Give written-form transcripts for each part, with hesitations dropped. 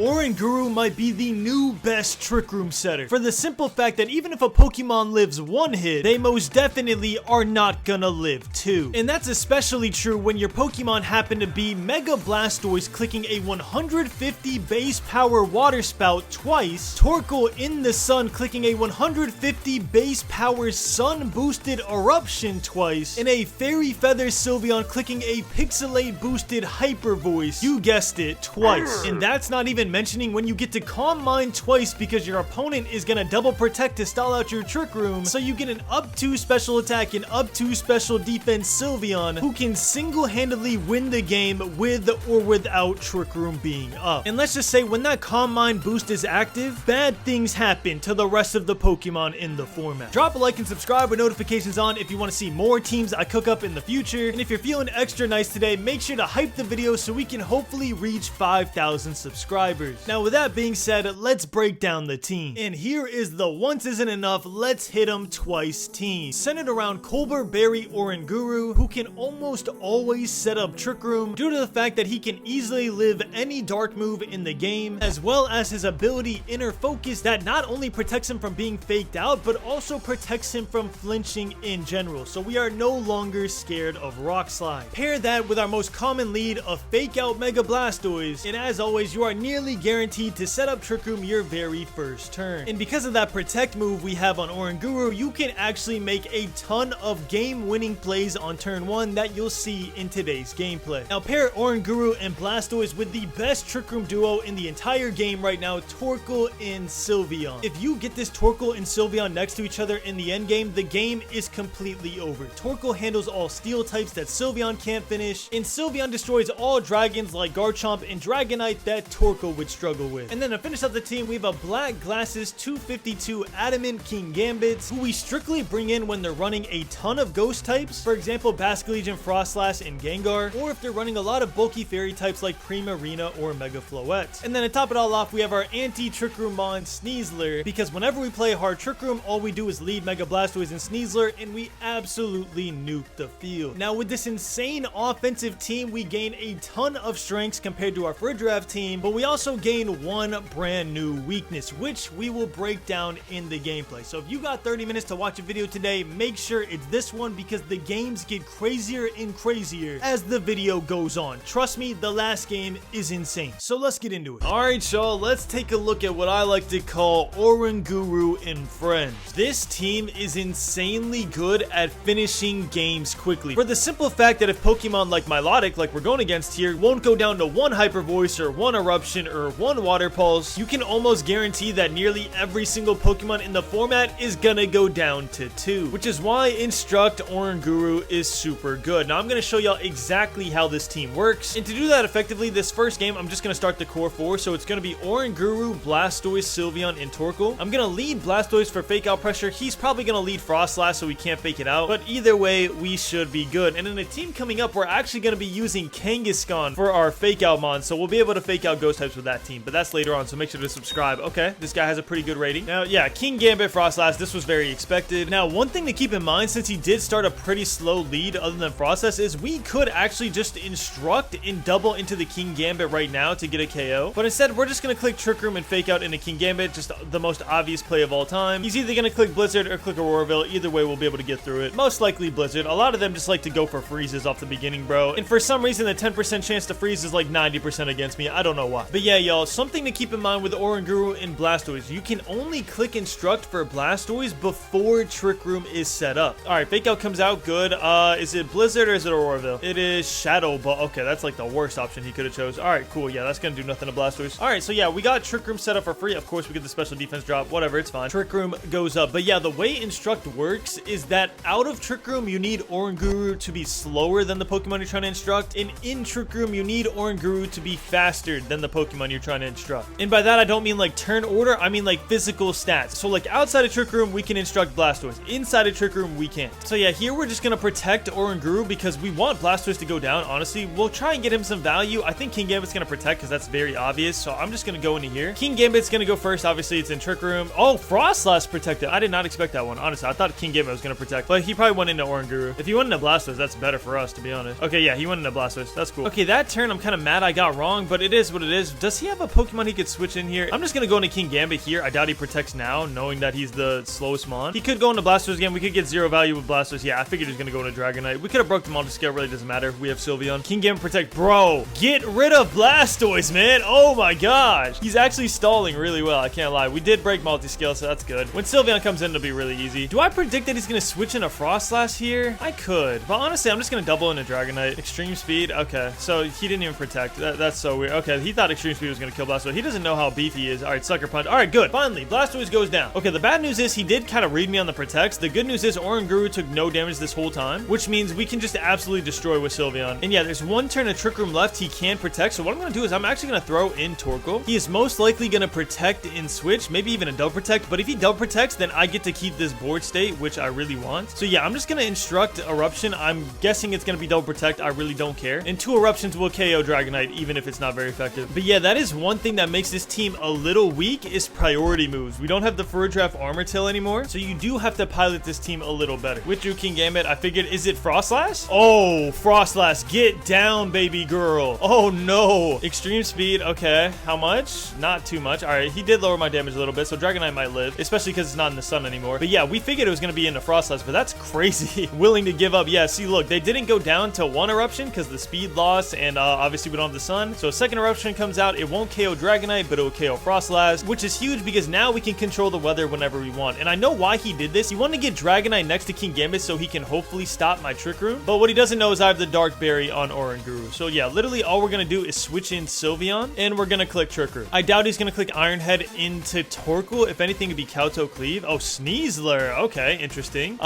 ORANGURU might be the new best Trick Room setter, for the simple fact that even if a Pokemon lives one hit, they most definitely are not gonna live two. And that's especially true when your Pokemon happen to be Mega Blastoise clicking a 150 base power Water Spout twice, Torkoal in the Sun clicking a 150 base power Sun boosted Eruption twice, and a Fairy Feather Sylveon clicking a Pixelate boosted Hyper Voice, you guessed it, twice. And that's not even mentioning when you get to Calm Mind twice because your opponent is gonna double protect to stall out your Trick Room, so you get an up 2 special attack and up 2 special defense Sylveon who can single-handedly win the game with or without Trick Room being up. And let's just say when that Calm Mind boost is active, bad things happen to the rest of the Pokemon in the format. Drop a like and subscribe with notifications on if you want to see more teams I cook up in the future, and if you're feeling extra nice today, make sure to hype the video so we can hopefully reach 5,000 subscribers. Now with that being said, let's break down the team. And here is the once isn't enough, let's hit them twice team. Centered around Colbur Berry ORANGURU, who can almost always set up Trick Room due to the fact that he can easily live any dark move in the game, as well as his ability Inner Focus that not only protects him from being faked out, but also protects him from flinching in general, so we are no longer scared of Rock Slide. Pair that with our most common lead of Fake Out Mega Blastoise, and as always, you are nearly guaranteed to set up Trick Room your very first turn. And because of that protect move we have on ORANGURU, you can actually make a ton of game-winning plays on turn 1 that you'll see in today's gameplay. Now pair ORANGURU and Blastoise with the best Trick Room duo in the entire game right now, Torkoal and Sylveon. If you get this Torkoal and Sylveon next to each other in the end game, the game is completely over. Torkoal handles all steel types that Sylveon can't finish, and Sylveon destroys all dragons like Garchomp and Dragonite that Torkoal would struggle with. And then to finish up the team, we have a Black Glasses 252 Adamant Kingambit, who we strictly bring in when they're running a ton of ghost types, for example BASCULEGION, FROSLASSE, and GENGAR, or if they're running a lot of bulky fairy types like Primarina or Mega FLOETTE. And then to top it all off, we have our anti-Trick Room Mon Sneasler, because whenever we play hard Trick Room, all we do is lead Mega Blastoise and Sneasler, and we absolutely nuke the field. Now with this insane offensive team, we gain a ton of strengths compared to our FROSLASSE team, but we also gain one brand new weakness, which we will break down in the gameplay. So if you got 30 minutes to watch a video today, make sure it's this one, because the games get crazier and crazier as the video goes on. Trust me, the last game is insane. So let's get into it. Alright y'all, let's take a look at what I like to call ORANGURU and Friends. This team is insanely good at finishing games quickly, for the simple fact that if Pokemon like Milotic, like we're going against here, won't go down to one Hyper Voice or one Eruption or one Water Pulse, you can almost guarantee that nearly every single Pokemon in the format is gonna go down to 2, which is why Instruct ORANGURU is super good. Now I'm gonna show y'all exactly how this team works, and to do that effectively, this first game I'm just gonna start the core 4, so it's gonna be ORANGURU, Blastoise, Sylveon, and Torkoal. I'm gonna lead Blastoise for fake out pressure. He's probably gonna lead FROSLASSE so we can't fake it out, but either way we should be good. And in the team coming up, we're actually gonna be using Kangaskhan for our fake out mon, so we'll be able to fake out ghost types with that team, but that's later on, so make sure to subscribe. Okay, this guy has a pretty good rating. Now yeah, Kingambit, FROSLASSE, this was very expected. Now one thing to keep in mind, since he did start a pretty slow lead other than FROSLASSE, is we could actually just Instruct and double into the Kingambit right now to get a KO, but instead we're just gonna click Trick Room and fake out into Kingambit, just the most obvious play of all time. He's either gonna click Blizzard or click Auroraville. Either way we'll be able to get through it. Most likely Blizzard. A lot of them just like to go for freezes off the beginning, bro, and for some reason the 10% chance to freeze is like 90% against me. I don't know why, but yeah y'all, something to keep in mind with ORANGURU and Blastoise, you can only click Instruct for Blastoise before Trick Room is set up. Alright, fake out comes out, good. Is it Blizzard or is it Auroraville? It is Shadow Ball. Okay, that's like the worst option he could have chose. Alright, cool, yeah, that's gonna do nothing to Blastoise. Alright, so yeah, we got Trick Room set up for free. Of course we get the special defense drop, whatever, it's fine. Trick Room goes up, but yeah, the way Instruct works is that out of Trick Room you need ORANGURU to be slower than the Pokemon you're trying to instruct, and in Trick Room you need ORANGURU to be faster than the Pokemon you're trying to instruct. And by that I don't mean like turn order, I mean like physical stats. So like outside of Trick Room we can instruct Blastoise, inside of Trick Room we can't. So yeah, here we're just gonna protect ORANGURU because we want Blastoise to go down. Honestly, we'll try and get him some value. I think Kingambit's gonna protect because that's very obvious, so I'm just gonna go into here. Kingambit's gonna go first, obviously it's in Trick Room. Oh, FROSLASSE protected. I did not expect that one, honestly. I thought Kingambit was gonna protect, but he probably went into ORANGURU. If he went into Blastoise, that's better for us, to be honest. Okay, yeah, he went into Blastoise. That's cool. Okay, that turn I'm kind of mad I got wrong, but it is what it is. Does he have a Pokemon he could switch in here? I'm just gonna go into King Gambit here. I doubt he protects now, knowing that he's the slowest mon. He could go into Blastoise again. We could get 0 value with Blastoise. Yeah, I figured he was gonna go into Dragonite. We could have broke them all to scale. Really doesn't matter. We have Sylveon. King Gambit protect. Bro, get rid of Blastoise, man. Oh my gosh. He's actually stalling really well. I can't lie. We did break multi-scale, so that's good. When Sylveon comes in, it'll be really easy. Do I predict that he's gonna switch into Frostlass here? I could, but honestly, I'm just gonna double into Dragonite. Extreme speed. Okay, so he didn't even protect. That's so weird. Okay, he thought extreme speed was gonna kill Blastoise. He doesn't know how beefy he is. All right, sucker punch. All right, good. Finally, Blastoise goes down. Okay, the bad news is he did kind of read me on the protects. The good news is Oranguru took no damage this whole time, which means we can just absolutely destroy with Sylveon. And yeah, there's one turn of Trick Room left. He can protect. So what I'm gonna do is I'm actually gonna throw in Torkoal. He is most likely gonna protect in switch, maybe even a double protect. But if he double protects, then I get to keep this board state, which I really want. So yeah, I'm just gonna instruct Eruption. I'm guessing it's gonna be double protect. I really don't care. And 2 Eruptions will KO Dragonite, even if it's not very effective. But yeah, that is one thing that makes this team a little weak is priority moves. We don't have the Furdraft Armor Tail anymore, so you do have to pilot this team a little better. Withdrew King Gambit. I figured, is it Frostlass? Oh, Frostlass, get down, baby girl. Oh no. Extreme speed. Okay, how much? Not too much. All right, he did lower my damage a little bit, so Dragonite might live, especially because it's not in the sun anymore. But yeah, we figured it was going to be into Frostlass, but that's crazy. Willing to give up. Yeah, see, look, they didn't go down to 1 Eruption because the speed loss, and obviously we don't have the sun. So a 2nd Eruption comes out. It won't KO Dragonite, but it will KO Frostlass, which is huge because now we can control the weather whenever we want. And I know why he did this. He wanted to get Dragonite next to King Gambit so he can hopefully stop my Trick Room. But what he doesn't know is I have the Dark Berry on Oranguru. So yeah, literally all we're going to do is switch in Sylveon, and we're going to click Trick Room. I doubt he's going to click Iron Head into Torkoal. If anything, it'd be Kowtow Cleave. Oh, Sneasler. Okay, interesting.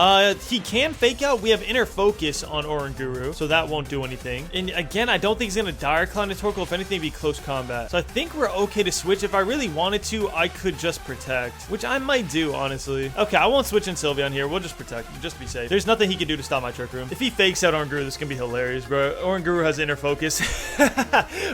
He can fake out. We have Inner Focus on Oranguru, so that won't do anything. And again, I don't think he's going to Dire Climb to Torkoal. If anything, it'd be close combat. So I think we're okay to switch. If I really wanted to, I could just protect, which I might do, honestly. Okay, I won't switch in Sylveon here. We'll just protect, just be safe. There's nothing he can do to stop my Trick Room. If he fakes out Oranguru, this can be hilarious, bro. Oranguru has Inner Focus.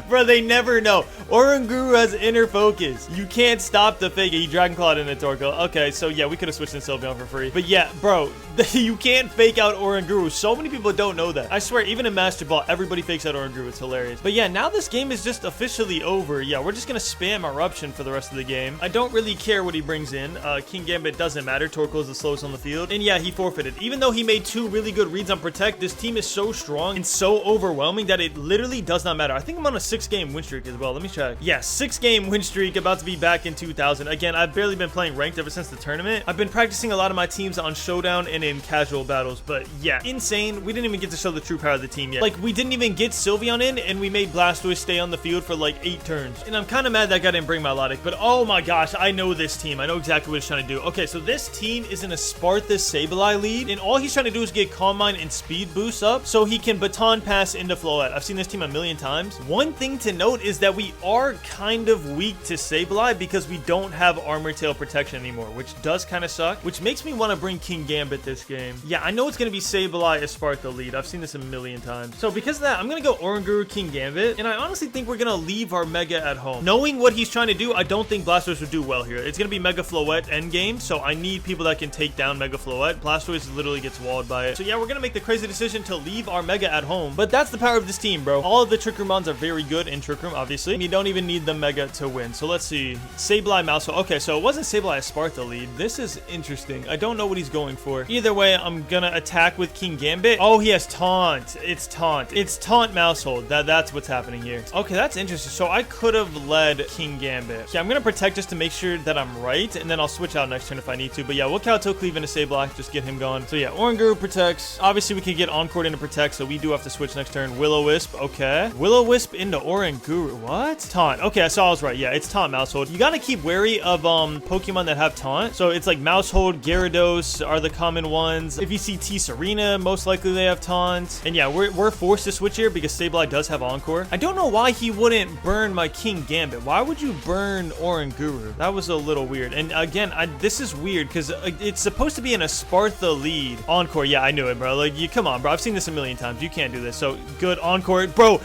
Bro, they never know. Oranguru has Inner Focus. You can't stop the fake. He Dragon Clawed into Torkoal. Okay, so yeah, we could have switched in Sylveon for free. But yeah, bro, you can't fake out Oranguru. So many people don't know that. I swear, even in Master Ball, everybody fakes out Oranguru. It's hilarious. But yeah, now this game is just officially over. Yeah, we're just gonna spam Eruption for the rest of the game. I don't really care what he brings in. King Gambit doesn't matter. Torkoal is the slowest on the field. And yeah, he forfeited. Even though he made 2 really good reads on Protect, this team is so strong and so overwhelming that it literally does not matter. I think I'm on a 6-game win streak as well. Let me check. Yeah, 6-game win streak, about to be back in 2000. Again, I've barely been playing ranked ever since the tournament. I've been practicing a lot of my teams on Showdown and in casual battles, but yeah, insane. We didn't even get to show the true power of the team yet. Like, we didn't even get Sylveon in, and we made Blastoise stay on the field for like 8 turns. And I'm kind of mad that guy didn't bring Milotic, but oh my gosh, I know this team. I know exactly what he's trying to do. Okay, so this team is in a Spartha Sableye lead, and all he's trying to do is get Calm Mind and speed boosts up so he can baton pass into Floette. I've seen this team a million times. One thing to note is that we are kind of weak to Sableye because we don't have Armor Tail protection anymore, which does kind of suck, which makes me want to bring King Gambit this game. Yeah, I know it's going to be Sableye as Sparta lead. I've seen this a million times. So because of that, I'm going to go Oranguru King Gambit, and I honestly think we're going to leave our Mega at home. Knowing what he's trying to do, I don't think Blastoise would do well here. It's going to be Mega Floette endgame, so I need people that can take down Mega Floette. Blastoise literally gets walled by it. So yeah, we're going to make the crazy decision to leave our Mega at home, but that's the power of this team, bro. All of the Trick Room mons are very good in Trick Room, obviously, and you don't even need the Mega to win. So let's see. Sableye Mousehole. Okay, so it wasn't Sableye as Sparta lead. This is interesting. I don't know what he's going for. Either way, I'm going to attack with King Gambit. Oh, he has Taunt. It's Taunt. It's Taunt Mousehole. That's what's happening here. Okay, that's interesting. So I could have led King Gambit. Yeah, I'm going to protect just to make sure that I'm right, and then I'll switch out next turn if I need to. But yeah, we'll Kowtow Cleave into Sableye. Just get him going. So yeah, Oranguru protects. Obviously, we can get Encore into Protect, so we do have to switch next turn. Will-O-Wisp. Okay. Will-O-Wisp into Oranguru. What? Taunt. Okay, I saw I was right. Yeah, it's Taunt Mousehold. You got to keep wary of Pokemon that have Taunt. So it's like Mousehold, Gyarados are the common ones. If you see T-Serena, most likely they have Taunt. And yeah, we're forced to switch here because Sableye does have Encore. I don't know why he wouldn't burn my King Gambit. Why would you burn Oranguru? That was a little weird. And again, this is weird because it's supposed to be in a Sparta lead. Encore. Yeah, I knew it, bro. Like, come on, bro. I've seen this a million times. You can't do this. So good Encore. Bro,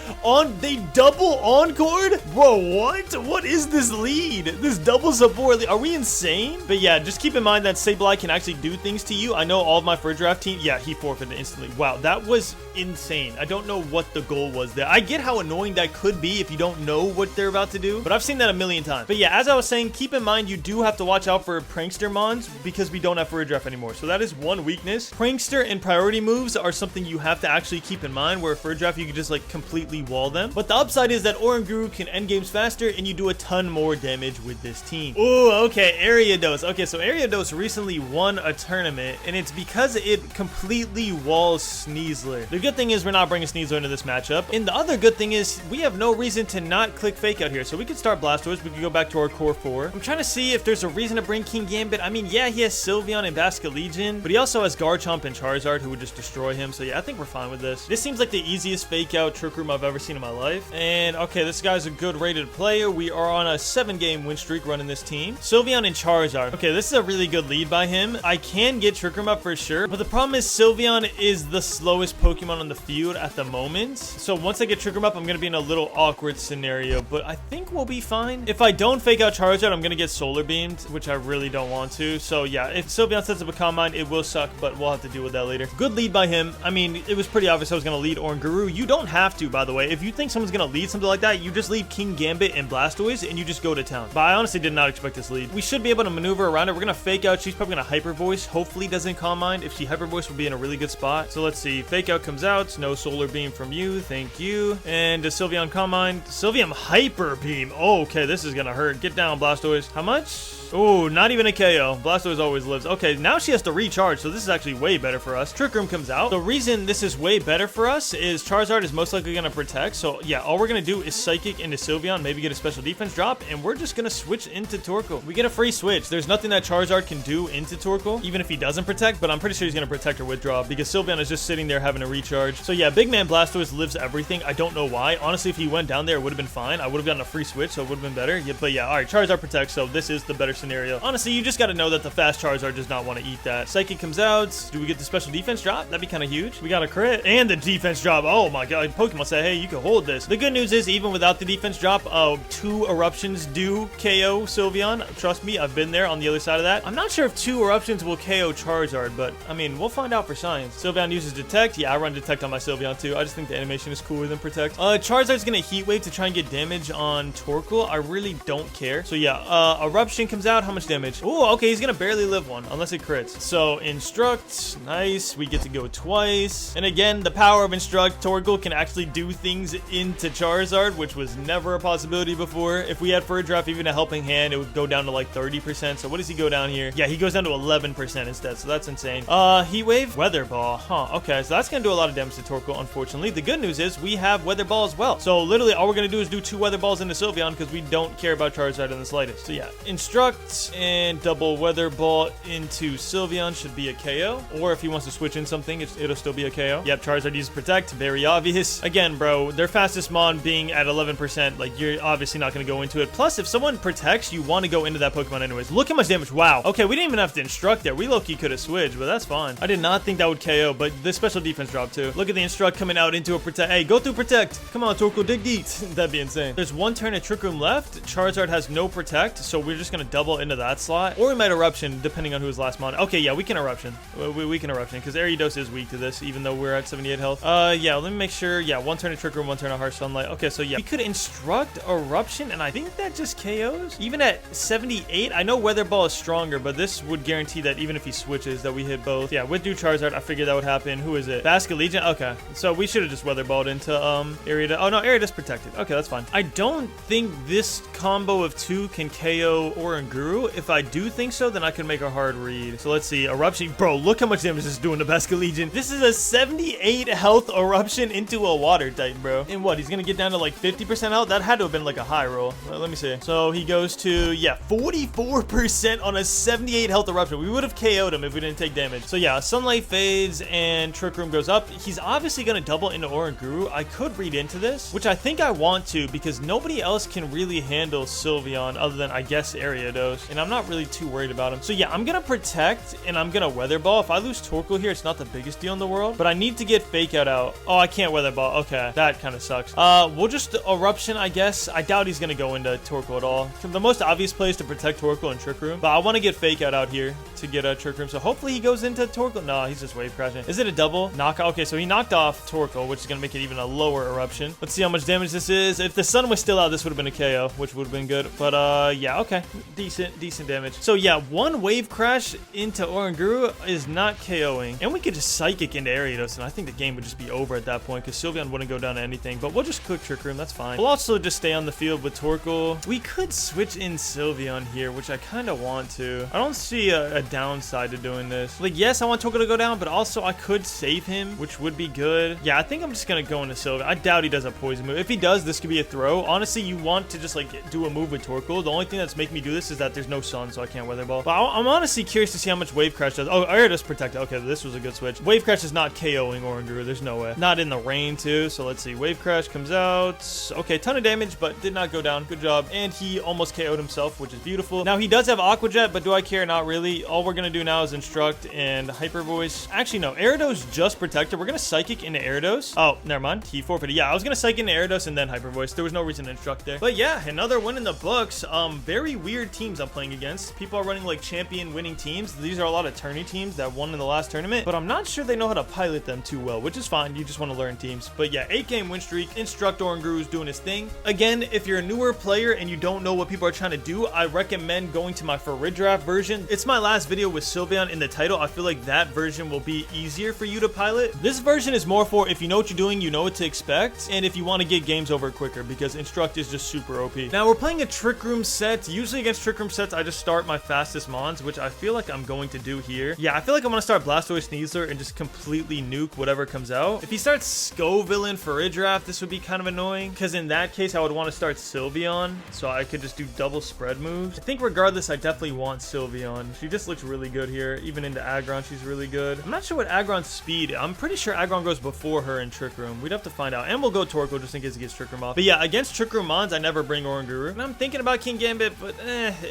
they double Encored? Bro, what? What is this lead? This double support lead? Are we insane? But yeah, just keep in mind that Sableye can actually do things to you. I know all of my first draft team. Yeah, he forfeited instantly. Wow, that was insane. I don't know what the goal was there. I get how annoying that could be if you don't know what they're about to do, but I've seen that a million times. But yeah, as I was saying, keep in mind you do have to watch out for prankster mons because we don't have furry draft anymore. So that is one weakness. Prankster and priority moves are something you have to actually keep in mind, where furry draft you can just like completely wall them. But the upside is that Oranguru can end games faster and you do a ton more damage with this team. Oh, okay, Ariados. Okay, so Ariados recently won a tournament and it's because it completely walls Sneasler. The good thing is we're not bringing Sneasler into this matchup. And the other good thing is we have no reason to not click fake out here. So we could start Blastoise. We could go back to our core 4. I'm trying to see if there's a reason to bring King Gambit. I mean, yeah, he has Sylveon and Basculegion, but he also has Garchomp and Charizard who would just destroy him. So yeah, I think we're fine with this. This seems like the easiest fake out Trick Room I've ever seen in my life. And okay, this guy's a good rated player. We are on a 7-game win streak running this team. Sylveon and Charizard. Okay, this is a really good lead by him. I can get Trick Room up for sure, but the problem is Sylveon is the slowest Pokemon on the field at the moment. So once I get Trick Room up, I'm going to be in a little awkward scenario, but I think we'll be fine. If I don't fake out Charizard, I'm going to get Solar Beamed, which I really don't want to. So yeah, if Sylveon sets up a Calm Mind, it will suck, but we'll have to deal with that later. Good lead by him. I mean, it was pretty obvious I was going to lead Oranguru. You don't have to, by the way. If you think someone's going to lead something like that, you just leave King Gambit and Blastoise, and you just go to town. But I honestly did not expect this lead. We should be able to maneuver around it. We're going to fake out. She's probably going to Hyper Voice. Hopefully doesn't Calm Mind. If she Hyper Voice, we'll be in a really good spot. So let's see. Fake out comes out. No Solar Beam from you. Thank you. And does Sylveon Calm Mind? Sylveon Hyper Beam. Oh, okay, this is going to hurt. Get down, Blastoise. How much? Oh, not even a KO. Blastoise always lives. Okay, now she has to recharge, so this is actually way better for us. Trick Room comes out. The reason this is way better for us is Charizard is most likely going to protect. So yeah, all we're going to do is Psychic into Sylveon, maybe get a special defense drop, and we're just going to switch into Torkoal. We get a free switch. There's nothing that Charizard can do into Torkoal, even if he doesn't protect, but I'm pretty sure he's going to protect or withdraw because Sylveon is just sitting there having a recharge. So yeah, Big Man Blastoise lives everything. I don't know why. Honestly, if he went down there, it would have been fine. I would have gotten a free switch, so it would have been better. Yeah, but yeah, all right, Charizard protects, so this is the better scenario. Honestly, you just got to know that the fast Charizard does not want to eat that. Psychic comes out. Do we get the special defense drop? That'd be kind of huge. We got a crit and the defense drop. Oh my god. Pokemon say, hey, you can hold this. The good news is, even without the defense drop, 2 eruptions do KO Sylveon. Trust me, I've been there on the other side of that. I'm not sure if 2 eruptions will KO Charizard, but I mean, we'll find out for science. Sylveon uses Detect. Yeah, I run Detect on my Sylveon too. I just think the animation is cooler than Protect. Charizard's gonna Heat Wave to try and get damage on Torkoal. I really don't care. So yeah, Eruption comes out. How much damage? Oh, okay, he's gonna barely live 1 unless it crits. So Instruct, nice. We get to go twice. And again, the power of Instruct, Torkoal can actually do things into Charizard, which was never a possibility before. If we had Fur Draft, even a Helping Hand, it would go down to like 30%. So what does he go down here? Yeah, he goes down to 11% instead. So that's insane. Heat Wave, Weather Ball. Huh, okay. So that's gonna do a lot of damage to Torkoal, unfortunately. The good news is we have Weather Ball as well. So literally all we're gonna do is do 2 Weather Balls into Sylveon because we don't care about Charizard in the slightest. So yeah, Instruct and double Weather Ball into Sylveon should be a KO. Or if he wants to switch in something, it'll still be a KO. Yep, Charizard uses Protect. Very obvious. Again, bro, their fastest mon being at 11%, like, you're obviously not going to go into it. Plus, if someone protects, you want to go into that Pokemon anyways. Look how much damage. Wow. Okay, we didn't even have to Instruct there. We low-key could have switched, but that's fine. I did not think that would KO, but the special defense drop too. Look at the Instruct coming out into a Protect. Hey, go through Protect. Come on, Torkoal, dig deep. That'd be insane. There's 1 turn of Trick Room left. Charizard has no Protect, so we're just going to double into that slot. Or we might Eruption, depending on who's last mon. Okay, yeah, we can Eruption. We can Eruption, because Ariados is weak to this, even though we're at 78 health. Yeah, let me make sure. Yeah, 1 turn of Trick Room, 1 turn of Harsh Sunlight. Okay, so yeah, we could Instruct Eruption, and I think that just KOs. Even at 78, I know Weather Ball is stronger, but this would guarantee that even if he switches, that we hit both. Yeah, with Dew Charizard, I figured that would happen. Who is it? Basculegion? Okay, so we should have just Weather Balled into Ariados. Oh no, Ariados protected. Okay, that's fine. I don't think this combo of 2 can KO Oranguru. If I do think so, then I can make a hard read. So let's see. Eruption. Bro, look how much damage this is doing to Basculegion. This is a 78 health Eruption into a Water type, bro. And what? He's gonna get down to like 50% health? That had to have been like a high roll. Well, let me see. So he goes to, yeah, 44% on a 78 health Eruption. We would have KO'd him if we didn't take damage. So yeah, Sunlight fades and Trick Room goes up. He's obviously gonna double into Oranguru. I could read into this, which I think I want to, because nobody else can really handle Sylveon other than, I guess, Ariados. And I'm not really too worried about him. So yeah, I'm gonna Protect and I'm gonna Weather Ball. If I lose Torkoal here, it's not the biggest deal in the world, but I need to get Fake Out. Oh, I can't Weather Ball. Okay, that kind of sucks. We'll just Eruption, I guess. I doubt he's gonna go into Torkoal at all. The most obvious play is to protect Torkoal and Trick Room, but I want to get Fake Out here to get a Trick Room. So hopefully he goes into Torkoal. No, he's just wave crashing. Is it a double knockout? Okay, so he knocked off Torkoal, which is gonna make it even a lower Eruption. Let's see how much damage this is. If the sun was still out, this would have been a KO, which would have been good. But yeah, okay, decent damage. So yeah, one wave crash into Oranguru is not KOing, and we could just psychic into Ariados, and I think the game would just be over at that point because Sylveon wouldn't go down to anything. But we'll just click Trick Room, that's fine. We'll also just stay on the field with Torkoal. We could switch in Sylveon here, which I kind of want to. I don't see a downside to doing this. Like, yes, I want Torkoal to go down, but also I could save him, which would be good. Yeah, I think I'm just gonna go into Sylveon. I doubt he does a poison move. If he does, this could be a throw. Honestly, you want to just like do a move with Torkoal. The only thing that's making me do this is that there's no sun, so I can't Weather Ball. But I'm honestly curious to see how much Wave Crash does. Oh, Ariados protected. Okay, this was a good switch. Wave Crash is not KOing Oranguru. There's no way. Not in the rain too. So let's see. Wave Crash comes out. Okay, ton of damage, but did not go down. Good job. And he almost KO'd himself, which is beautiful. Now he does have Aqua Jet, but do I care? Not really. All we're gonna do now is Instruct and Hyper Voice. Actually, no. Ariados just protected. We're gonna Psychic into Ariados. Oh, never mind. He forfeited. Yeah, I was gonna Psychic into Ariados and then Hyper Voice. There was no reason to Instruct there. But yeah, another win in the books. Very weird teams I'm playing against. People are running like champion winning teams. These are a lot of tourney teams that won in the last tournament, but I'm not sure they know how to pilot them too well, which is fine. You just want to learn teams. But yeah, 8-game win streak. Instruct Oranguru is doing his thing. Again, if you're a newer player and you don't know what people are trying to do, I recommend going to my FROSLASSE version. It's my last video with Sylveon in the title. I feel like that version will be easier for you to pilot. This version is more for if you know what you're doing, you know what to expect, and if you want to get games over quicker, because Instruct is just super OP. Now we're playing a Trick Room set. Usually against Trick Room sets, I just start my fastest mons, which I feel like I'm going to do here. Yeah, I feel like I'm going to start Blastoise Sneasler and just completely nuke whatever comes out. If he starts Scovillain for Idraft, this would be kind of annoying, because in that case, I would want to start Sylveon, so I could just do double spread moves. I think regardless, I definitely want Sylveon. She just looks really good here. Even into Aggron, she's really good. I'm not sure what Aggron's speed. I'm pretty sure Aggron goes before her in Trick Room. We'd have to find out. And we'll go Torkoal just in case he gets Trick Room off. But yeah, against Trick Room mons, I never bring Oranguru. And I'm thinking about King Gambit, but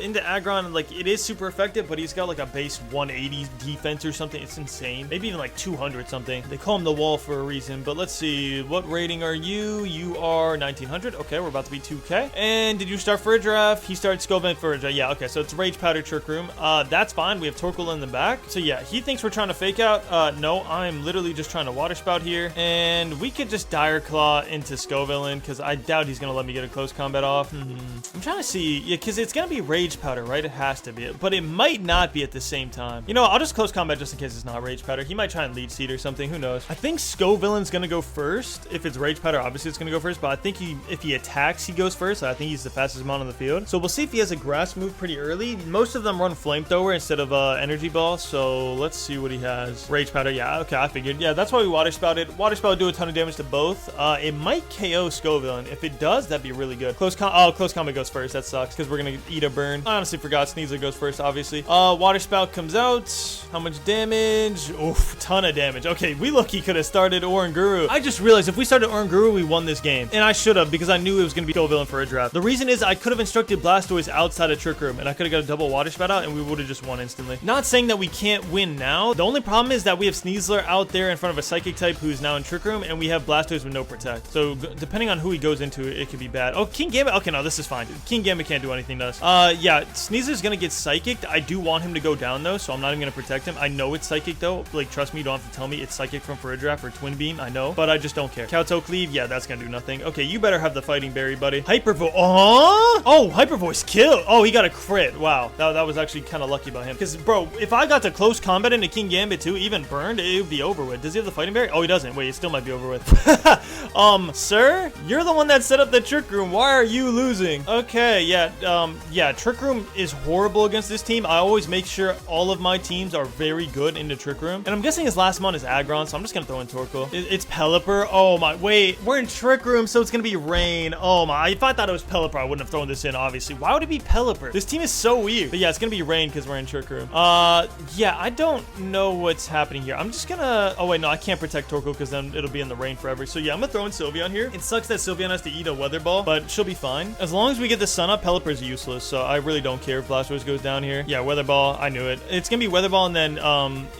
into Aggron, like, it is super effective, but he's got like a base 180 defense or something. It's insane. Maybe even like 200 something. They call him the wall for a reason. But let's see. What rating are you? You are 1900. Okay, we're about to be 2K. And did you start for a draft? He started Scovillain for a draft. Yeah, okay. So it's Rage Powder Trick Room. That's fine. We have Torkoal in the back. So yeah, he thinks we're trying to fake out. No, I'm literally just trying to Water Spout here. And we could just Dire Claw into Scovillain, because I doubt he's going to let me get a close combat off. I'm trying to see. Yeah, because it's going to be Rage Powder, right? It has to be. But it might not be at the same time. You know, I'll just close combat just in case it's not Rage Powder. He might try and lead seed or something. Who knows? I think Scovillain's going to go first. If it's Rage Powder, obviously it's going to go first. But I think if he attacks, he goes first. I think he's the fastest mon on the field. So we'll see if he has a grass move pretty early. Most of them run Flamethrower instead of Energy Ball. So let's see what he has. Rage Powder. Yeah, okay, I figured. Yeah, that's why we Water Spouted. Water Spout would do a ton of damage to both. It might KO Scovillain. If it does, that'd be really good. Close combat goes first. That sucks because we're going to eat a burn. I honestly forgot Sneasler goes first, obviously. Water Spout comes out. How much damage? Oof, ton of damage. Okay, we lucky could have started Oranguru. I just realized if we started Oranguru, we won this game. And I should have, because I knew it was going to be Scovillain for a draft. The reason is I could have instructed Blastoise outside of Trick Room, and I could have got a double Water Spout out, and we would have just won instantly. Not saying that we can't win now. The only problem is that we have Sneasler out there in front of a Psychic type who's now in Trick Room, and we have Blastoise with no Protect. So depending on who he goes into, it could be bad. Oh, King Gambit. Okay, no, this is fine. King Gambit can't do anything to us. Yeah, Sneasler's gonna get Psychic. I do want him to go down though, so I'm not even gonna protect him. I know it's Psychic though. Like, trust me, you don't have to tell me it's Psychic from Feridraft or Twin Beam. I know, but I just don't care. Kowtow Cleave. Yeah, that's gonna do nothing. Okay, you better have the Fighting Berry, buddy. Hyper Voice. Oh, Hyper Voice kill. Oh, he got a crit. Wow, that was actually kind of lucky by him. Because, bro, if I got to close combat into King Gambit too, even burned, it would be over with. Does he have the Fighting Berry? Oh, he doesn't. Wait, it still might be over with. Sir, you're the one that set up the Trick Room. Why are you losing? Okay, yeah, Trick Room is horrible against this team. I always make sure all of my teams are very good into Trick Room. And I'm guessing his last mon is Aggron, so I'm just gonna throw in Torkoal. It's Pelipper. Oh my, wait, we're in Trick Room, so it's gonna be Rain. Oh my, if I thought it was Pelipper, I wouldn't have thrown this in, obviously. Why would it be Pelipper? This team is so weird. But yeah, it's gonna be Rain because we're in Trick Room. Yeah, I don't know what's happening here. I'm just gonna, oh wait, no, I can't protect Torkoal because then it'll be in the rain forever. So yeah, I'm gonna throw in Sylveon here. It sucks that Sylveon has to eat a Weather Ball, but she'll be fine. As long as we get the sun up, Pelipper's useless, so I really don't care if Blastoise goes down here. Yeah, Weather Ball, I knew it. It's gonna be Weather Ball and then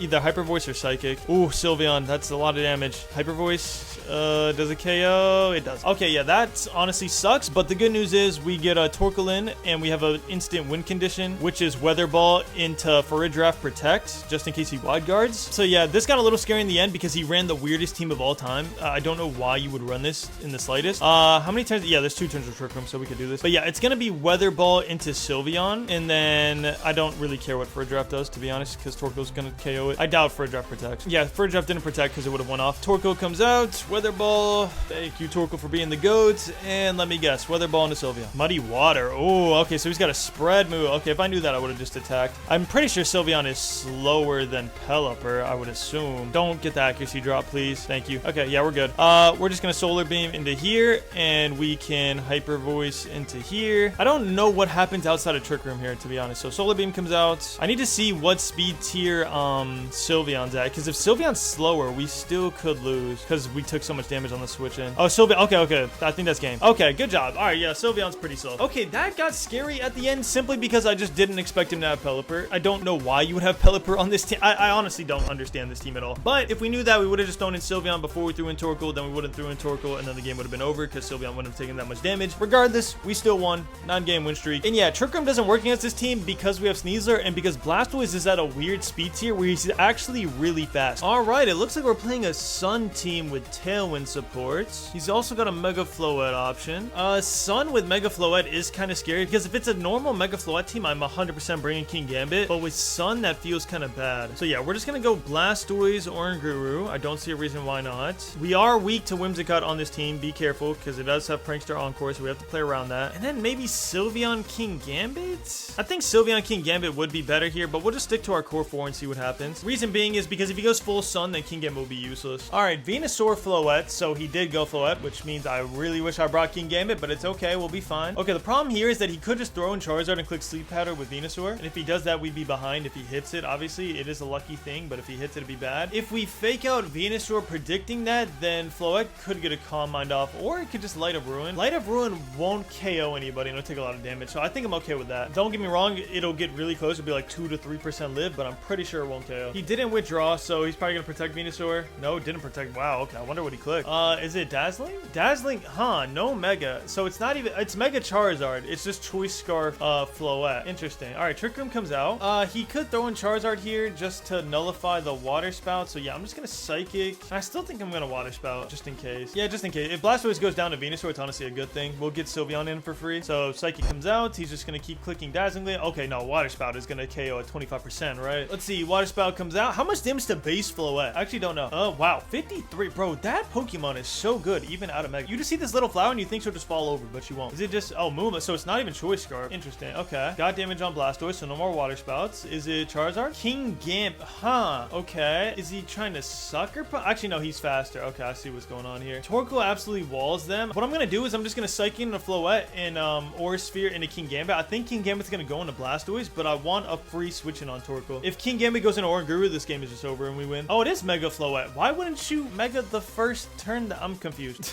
either Hyper Voice or Psychic. Ooh, Sylveon, that's a lot of damage. Hyper Voice, does it KO? It does. Okay, yeah, that honestly sucks, but the good news is we get a Torkoal in and we have an instant win condition, which is Weather Ball into Feridraft Protect, just in case he wide guards. So yeah, this got a little scary in the end because he ran the weirdest team of all time. I don't know why you would run this in the slightest. How many turns? Yeah, there's 2 turns of Trick Room, so we could do this. But yeah, it's gonna be Weather Ball into Sylveon, and then I don't really care what Fur Draft does, to be honest, because Torko's gonna KO it. I doubt Fur Draft protects. Yeah, Fur Draft didn't protect because it would have went off. Torko comes out, Weather Ball. Thank you, Torko, for being the GOAT. And let me guess, Weather Ball into Sylveon. Muddy Water. Oh, okay, so he's got a spread move. Okay, if I knew that, I would have just attacked. I'm pretty sure Sylveon is slower than Pelipper, I would assume. Don't get the accuracy drop, please. Thank you. Okay, yeah, we're good. We're just gonna Solar Beam into here, and we can Hyper Voice into here. I don't know what happens outside of Trick Room here, to be honest. So Solar Beam comes out. I need to see what speed tier Sylveon's at, because if Sylveon's slower, we still could lose, because we took so much damage on the switch in. Oh, Sylveon. Okay. I think that's game. Okay, good job. All right, yeah, Sylveon's pretty slow. Okay, that got scary at the end simply because I just didn't expect him to have Pelipper. I don't know why you would have Pelipper on this team. I honestly don't understand this team at all. But if we knew that, we would have just thrown in Sylveon before we threw in Torkoal, then we would have threw in Torkoal, and then the game would have been over because Sylveon wouldn't have taken that much damage. Regardless, we still won. 9-game win streak. And yeah, Trick Room doesn't work against this team because we have Sneasler and because Blastoise is at a weird speed tier where he's actually really fast. All right, it looks like we're playing a Sun team with Tailwind supports. He's also got a Mega Floette option. Sun with Mega Floette is kind of scary because if it's a normal Mega Floette team, I'm 100% bringing King Gambit, but with Sun, that feels kind of bad. So yeah, we're just gonna go Blastoise, Oranguru. I don't see a reason why not. We are weak to Whimsicott on this team. Be careful because it does have Prankster Encore, so we have to play around that. And then maybe Sylveon King Gambit? I think Sylveon King Gambit would be better here, but we'll just stick to our core 4 and see what happens. Reason being is because if he goes full Sun, then King Gambit will be useless. All right, Venusaur Floette. So he did go Floette, which means I really wish I brought King Gambit, but it's okay. We'll be fine. Okay, the problem here is that he could just throw in Charizard and click Sleep Powder with Venusaur. And if he does that, we'd be behind. If he hits it, obviously, it is a lucky thing, but if he hits it, it'd be bad. If we fake out Venusaur predicting that, then Floette could get a Calm Mind off, or it could just Light of Ruin. Light of Ruin won't KO anybody, and it'll take a lot of damage, so I think I'm okay with that. Don't get me wrong, it'll get really close. It'll be like 2 to 3% live, but I'm pretty sure it won't KO. He didn't withdraw, so he's probably gonna protect Venusaur. No, didn't protect. Wow, okay, I wonder what he clicked. Is it Dazzling? Dazzling, huh, no Mega. So it's not even, it's Mega Charizard. It's just Choice Scarf, Floette. Interesting. All right, Trick Room comes out. He could throw in Charizard here just to nullify the Water Spout. So yeah, I'm just gonna Psychic. I still think I'm gonna Water Spout just in case. Yeah, just in case. If Blastoise goes down to Venusaur, it's honestly a good thing. We'll get Sylveon in for free. So Psychic comes out. He's just gonna keep clicking Dazzling. Okay, no, Water Spout is gonna KO at 25%, right? Let's see. Water Spout comes out. How much damage to base Floette? I actually don't know. Oh, wow. 53. Bro, that Pokemon is so good, even out of Mega. You just see this little flower and you think she'll just fall over, but she won't. Is it just, oh, Mooma. So it's not even Choice Scarf. Interesting. Okay. Got damage on Blastoise, so no more Water Spouts. Is it Charizard? King Gimp. Huh. Okay. Is he trying to Sucker Punch? Actually, no, he's faster. Okay, I see what's going on here. Torkoal absolutely walls them. What I'm going to do is I'm just going to Psychic into Floette and Aura Sphere into King Gambit. I think King Gambit's going to go into Blastoise, but I want a free switch in on Torkoal. If King Gambit goes into Oranguru, this game is just over and we win. Oh, it is Mega Floette. Why wouldn't you Mega the first turn? I'm confused.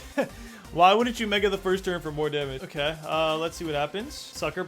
Why wouldn't you Mega the first turn for more damage? Okay, let's see what happens. Sucker,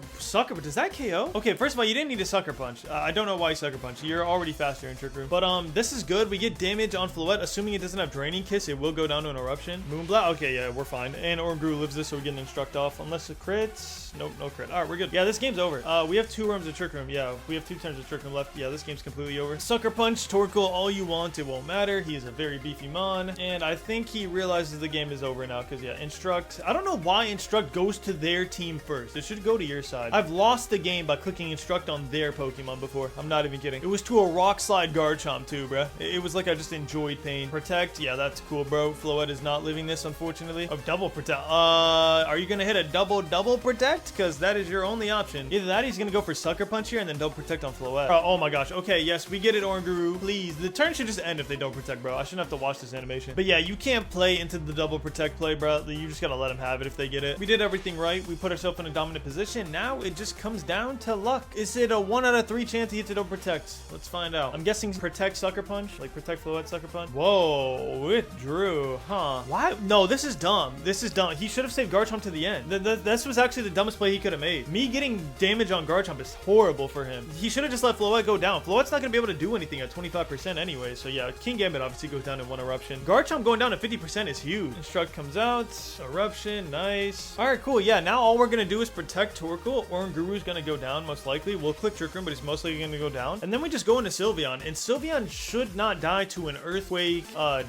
but does that KO? Okay, first of all, you didn't need to Sucker Punch. I don't know why you Sucker Punch. You're already faster in Trick Room. But this is good. We get damage on Floette. Assuming it doesn't have Draining Kiss, it will go down to an Eruption. Moonblast. Okay, yeah, we're fine. And Oranguru lives this, so we get an Instruct off. Unless it crits. Nope, no crit. All right, we're good. Yeah, this game's over. We have 2 rooms of Trick Room. Yeah, we have 2 turns of Trick Room left. Yeah, this game's completely over. Sucker Punch, Torkoal, all you want. It won't matter. He is a very beefy mon. And I think he realizes the game is over now because, yeah, Instruct. I don't know why Instruct goes to their team first. It should go to your side. I've lost the game by clicking Instruct on their Pokemon before. I'm not even kidding. It was to a Rock Slide Garchomp too, bruh. It was like I just enjoyed pain. Protect. Yeah, that's cool, bro. Floette is not living this, unfortunately. Oh, double protect. Are you gonna hit a double protect? Because that is your only option. Either that, he's gonna go for Sucker Punch here and then double protect on Floette. Oh my gosh. Okay, yes, we get it, Oranguru. Please. The turn should just end if they don't protect, bro. I shouldn't have to watch this animation. But yeah, you can't play into the double protect play, bro. You just gotta let him have it if they get it. We did everything right. We put ourselves in a dominant position. Now it just comes down to luck. Is it a 1 out of 3 chance he hits it, don't protect? Let's find out. I'm guessing protect Sucker Punch, like protect Floette Sucker Punch. Whoa, withdrew, huh? Why? No, this is dumb. This is dumb. He should have saved Garchomp to the end. This was actually the dumbest play he could have made. Me getting damage on Garchomp is horrible for him. He should have just let Floette go down. Floette's not gonna be able to do anything at 25% anyway. So yeah, King Gambit obviously goes down in 1 eruption. Garchomp going down at 50% is huge. Instruct comes out. Eruption, nice. All right, cool. Yeah, now all we're gonna do is protect Torkoal. Oranguru's gonna go down most likely. We'll click Trick Room, but he's mostly gonna go down. And then we just go into Sylveon, and Sylveon should not die to an Earthquake,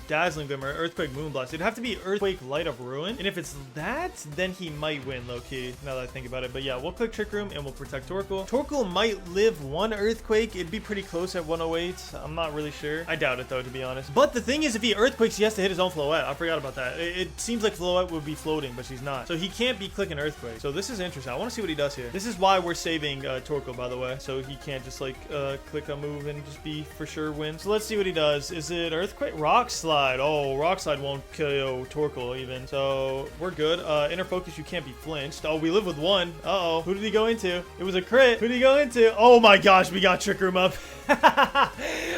Dazzling Gleam, or Earthquake Moonblast. It'd have to be Earthquake Light of Ruin. And if it's that, then he might win, low-key, now that I think about it. But yeah, we'll click Trick Room, and we'll protect Torkoal. Torkoal might live one Earthquake. It'd be pretty close at 108. I'm not really sure. I doubt it, though, to be honest. But the thing is, if he Earthquakes, he has to hit his own Floette. I forgot about that. It seems like Floette would be floating, but she's not. So he can't be clicking Earthquake. So this is interesting. I want to see what he does here. This is why we're saving Torkoal, by the way. So he can't just, like, click a move and just be for sure win. So let's see what he does. Is it Earthquake? Rock Slide. Oh, Rock Slide won't KO Torkoal even. So we're good. Inner Focus, you can't be flinched. Oh, we live with one. Uh-oh. Who did he go into? It was a crit. Who did he go into? Oh my gosh, we got Trick Room up.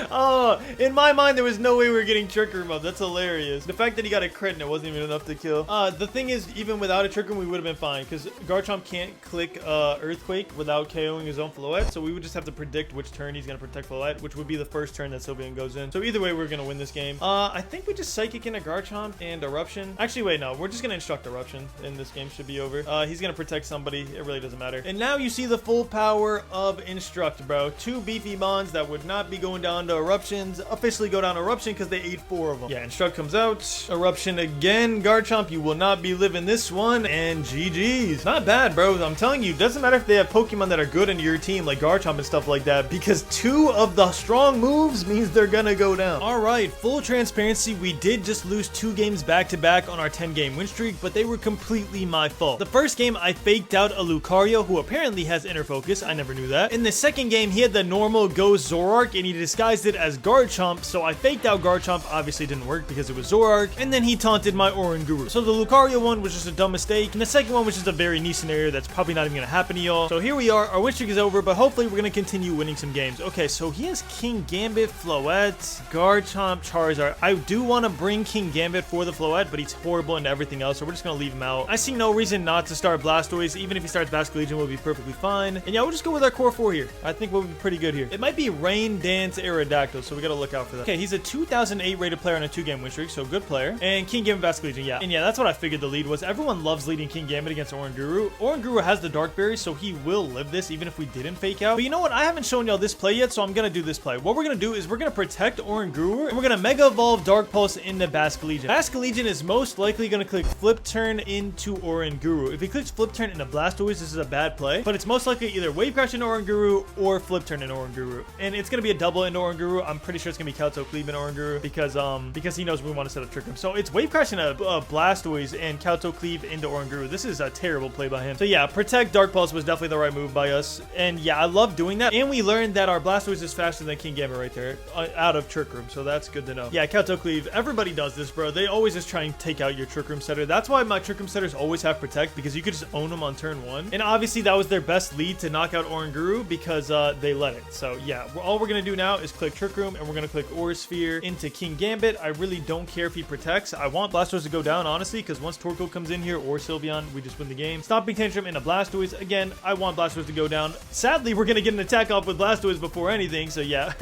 Oh, in my mind, there was no way we were getting Trick Room up. That's hilarious. The fact that he got a crit and it wasn't even enough to kill. The thing is, even without a Trick Room, we would have been fine because Garchomp can't click Earthquake without KOing his own Floette. So we would just have to predict which turn he's going to protect Floette, which would be the first turn that Sylveon goes in. So either way, we're going to win this game. I think we just Psychic into Garchomp and Eruption. Actually, wait, no. We're just going to Instruct Eruption and this game should be over. He's going to protect somebody. It really doesn't matter. And now you see the full power of Instruct, bro. Two beefy bonds that would not be going down to Eruptions officially go down to Eruption because they ate 4 of them. Yeah, Instruct comes out. Eruption again. Garchomp, you will not be living this one. And GG's. Not bad, bro. I'm telling you, doesn't matter if they have Pokemon that are good in your team like Garchomp and stuff like that because 2 of the strong moves means they're gonna go down. All right, full transparency, we did just lose 2 games back-to-back on our 10-game win streak, but they were completely my fault. The first game, I faked out a Lucario who apparently has Inner Focus. I never knew that. In the second game, he had the normal Go Zoroark and he disguised it as Garchomp, so I faked out Garchomp. Obviously didn't work because it was Zoroark, and then he taunted my Oranguru. So the Lucario one was just a dumb mistake, and the second one was just a very niche scenario that's probably not even gonna happen to y'all. So here we are, our win streak is over, but hopefully we're gonna continue winning some games. Okay, so he has King Gambit, Floette, Garchomp, Charizard. I do want to bring King Gambit for the Floette, but he's horrible into everything else, so we're just gonna leave him out. I see no reason not to start Blastoise. Even if he starts Basculegion, we'll be perfectly fine. And yeah, we'll just go with our core 4 here. I think we'll be pretty good here. It might be Rain Dance Aerodactyl, so we gotta look out for that. Okay, he's a 2008 rated player on a 2-game win streak, so good player. And King Gambit, Basculegion, yeah. And yeah, that's what I figured the lead was. Everyone loves leading King Gambit against Oranguru. Oranguru has the Dark Berry, so he will live this even if we didn't fake out. But you know what? I haven't shown y'all this play yet, so I'm gonna do this play. What we're gonna do is we're gonna protect Oranguru, and we're gonna Mega Evolve Dark Pulse into Basculegion. Basculegion is most likely gonna click Flip Turn into Oranguru. If he clicks Flip Turn into Blastoise, this is a bad play, but it's most likely either Wave Crash into Oranguru or Flip Turn into Oranguru. And it's gonna be a double into Oranguru. I'm pretty sure it's gonna be Kato Cleave into Oranguru because he knows we want to set up Trick Room. So it's Wave Crash into Blastoise and Kato Cleave into Oranguru. This is a terrible play by him. So yeah, Protect Dark Pulse was definitely the right move by us. And yeah, I love doing that. And we learned that our Blastoise is faster than King Gambit right there out of Trick Room. So that's good to know. Yeah, Kato Cleave. Everybody does this, bro. They always just try and take out your Trick Room setter. That's why my Trick Room setters always have Protect, because you could just own them on turn 1. And obviously that was their best lead to knock out Oranguru because they let it. So yeah, all we're gonna do now is click Trick Room and we're gonna click Aura Sphere into King Gambit. I really don't care if he protects. I want Blastoise to go down, honestly, because once Torkoal comes in here or Sylveon, we just win the game. Stomping Tantrum into Blastoise. Again, I want Blastoise to go down. Sadly, we're gonna get an attack off with Blastoise before anything, so yeah,